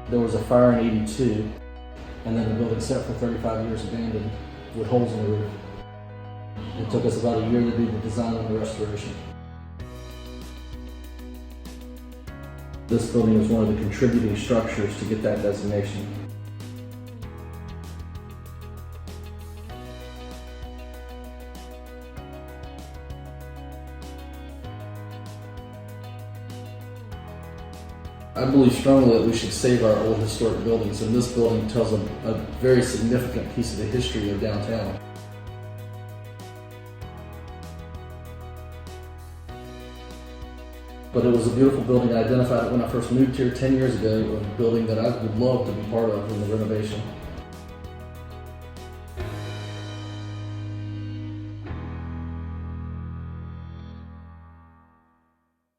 There was a fire in '82, and then the building sat for 35 years abandoned with holes in the roof. It took us about a year to do the design and the restoration. This building was one of the contributing structures to get that designation. I believe strongly that we should save our old historic buildings, and this building tells a very significant piece of the history of downtown. But it was a beautiful building. I identified it when I first moved here 10 years ago, a building that I would love to be part of in the renovation.